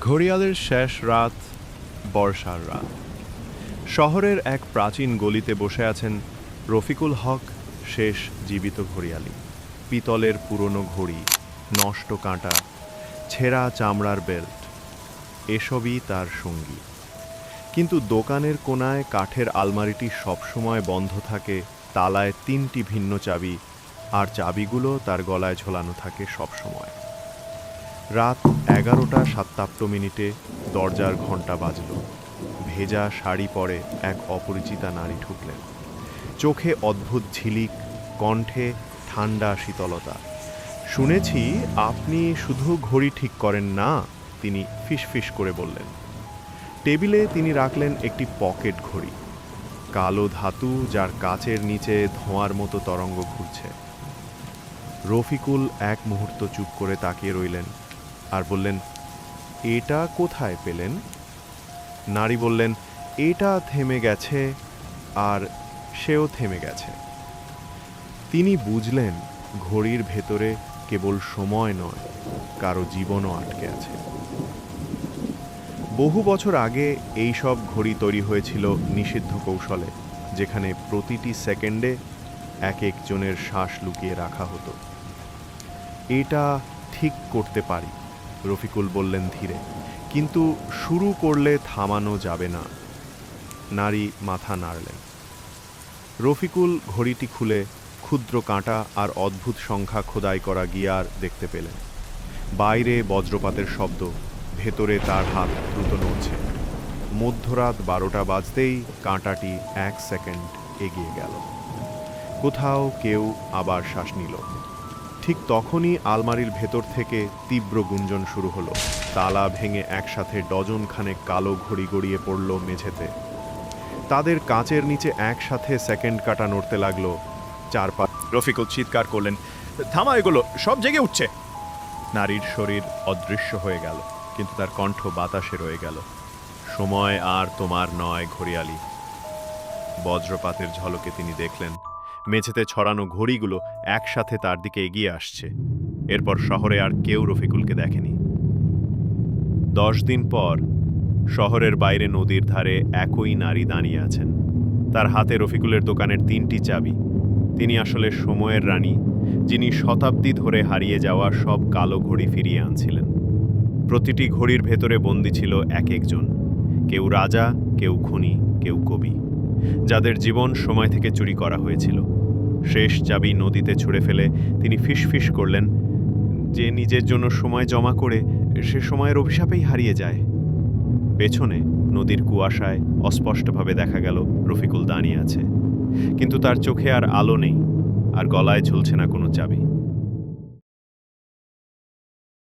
ঘড়িয়ালের শেষ রাত, বর্ষার রাত। শহরের এক প্রাচীন গলিতে বসে আছেন রফিকুল হক, শেষ জীবিত ঘড়িয়ালি। পিতলের পুরনো ঘড়ি, নষ্ট কাঁটা, ছেঁড়া চামড়ার বেল্ট, এসবই তার সঙ্গী। কিন্তু দোকানের কোনায় কাঠের আলমারিটি সবসময় বন্ধ থাকে, তালায় 3টি ভিন্ন চাবি, আর চাবিগুলো তার গলায় ঝোলানো থাকে সবসময়। রাত 11:57 দরজার ঘণ্টা বাজল। ভেজা শাড়ি পরে এক অপরিচিতা নারী ঢুকলেন। চোখে অদ্ভুত ঝিলিক, কণ্ঠে ঠান্ডা শীতলতা। শুনেছি আপনি শুধু ঘড়ি ঠিক করেন না, তিনি ফিসফিস করে বললেন। টেবিলে তিনি রাখলেন একটি পকেট ঘড়ি, কালো ধাতু, যার কাচের নিচে ধোঁয়ার মতো তরঙ্গ ঘুরছে। রফিকুল এক মুহূর্ত চুপ করে তাকিয়ে রইলেন আর বললেন, এটা কোথায় পেলেন? নারী বললেন, এটা থেমে গেছে, আর সেও থেমে গেছে। তিনি বুঝলেন ঘড়ির ভেতরে কেবল সময় নয়, কারো জীবনও আটকে আছে। বহু বছর আগে এই সব ঘড়ি তৈরি হয়েছিল নিষিদ্ধ কৌশলে, যেখানে প্রতিটি সেকেন্ডে এক একজনের শ্বাস লুকিয়ে রাখা হতো। এটা ঠিক করতে পারি, রফিকুল বললেন ধীরে, কিন্তু শুরু করলে থামানো যাবে না। নারী মাথা নাড়লেন। রফিকুল ঘড়িটি খুলে ক্ষুদ্র কাঁটা আর অদ্ভুত সংখ্যা খোদাই করা গিয়ার দেখতে পেলেন। বাইরে বজ্রপাতের শব্দ, ভেতরে তার হাত দ্রুত নড়ছে। মধ্যরাত 12টা বাজতেই কাঁটাটি 1 সেকেন্ড এগিয়ে গেল। কোথাও কেউ আবার শ্বাস নিল। ঠিক তখনই আলমারির ভেতর থেকে তীব্র গুঞ্জন শুরু হলো। তালা ভেঙে একসাথে ডজনখানেক কালো ঘড়ি গড়িয়ে পড়ল মেঝেতে। তাদের কাঁচের নিচে একসাথে সেকেন্ড কাটা নড়তে লাগলো। চারপাশ। রফিকুল চিৎকার করলেন, থামা, এগুলো সব জেগে উঠছে। নারীর শরীর অদৃশ্য হয়ে গেল, কিন্তু তার কণ্ঠ বাতাসে রয়ে গেল। সময় আর তোমার নয় ঘড়িয়ালি। বজ্রপাতের ঝলকে তিনি দেখলেন মেঝেতে ছড়ানো ঘড়িগুলো একসাথে তার দিকে এগিয়ে আসছে। এরপর শহরে আর কেউ রফিকুলকে দেখেনি। 10 দিন পর শহরের বাইরে নদীর ধারে একই নারী দাঁড়িয়ে আছেন। তার হাতে রফিকুলের দোকানের 3টি চাবি। তিনি আসলে সময়ের রানী, যিনি শতাব্দী ধরে হারিয়ে যাওয়া সব কালো ঘড়ি ফিরিয়ে আনছিলেন। প্রতিটি ঘড়ির ভেতরে বন্দী ছিল এক একজন, কেউ রাজা, কেউ খুনি, কেউ কবি, যাদের জীবন সময় থেকে চুরি করা হয়েছিল। শেষ চাবি নদীতে ছুঁড়ে ফেলে তিনি ফিসফিস করলেন, যে নিজের জন্য সময় জমা করে সে সময়ের অভিশাপেই হারিয়ে যায়। পেছনে নদীর কুয়াশায় অস্পষ্টভাবে দেখা গেল রফিকুল দাঁড়িয়ে আছে, কিন্তু তার চোখে আর আলো নেই, আর গলায় ঝুলছে না কোনো চাবি।